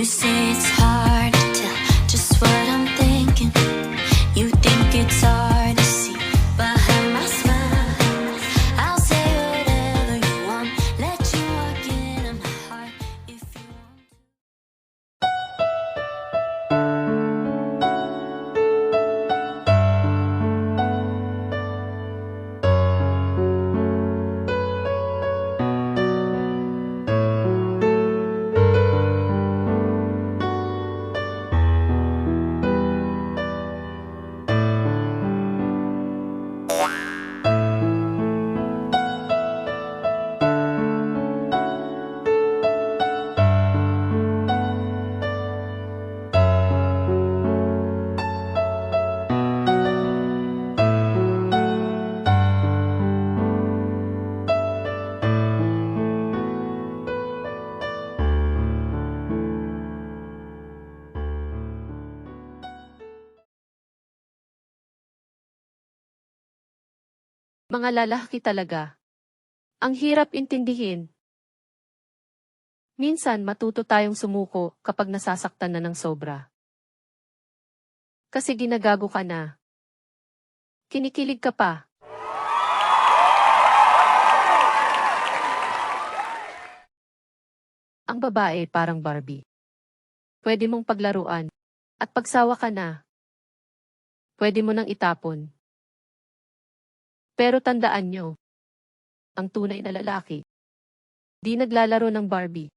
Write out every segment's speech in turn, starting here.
You say it's hard to tell just what I'm thinking. You think it's hard to see behind my smile. I'll say whatever you want, let you walk into my heart if you want to. Mga lalaki talaga. Ang hirap intindihin. Minsan matuto tayong sumuko kapag nasasaktan na ng sobra. Kasi ginagago ka na. Kinikilig ka pa. Ang babae parang Barbie. Pwede mong paglaruan. At pagsawa ka na, pwede mo nang itapon. Pero tandaan nyo, ang tunay na lalaki, di naglalaro ng Barbie.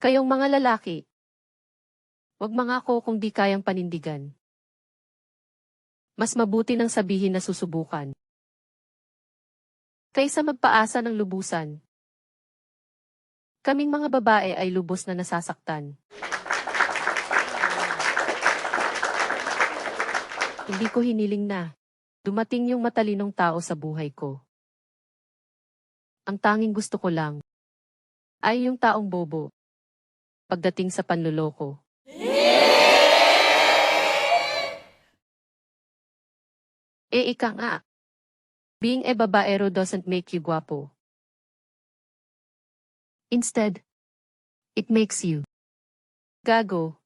Kayong mga lalaki, wag mangako kung di kayang panindigan. Mas mabuti nang sabihin na susubukan. Kaysa magpaasa ng lubusan. Kaming mga babae ay lubos na nasasaktan. Hindi ko hiniling na dumating yung matalinong tao sa buhay ko. Ang tanging gusto ko lang ay yung taong bobo pagdating sa panloloko. Ika nga. Being a babaero doesn't make you guwapo. Instead, it makes you gago.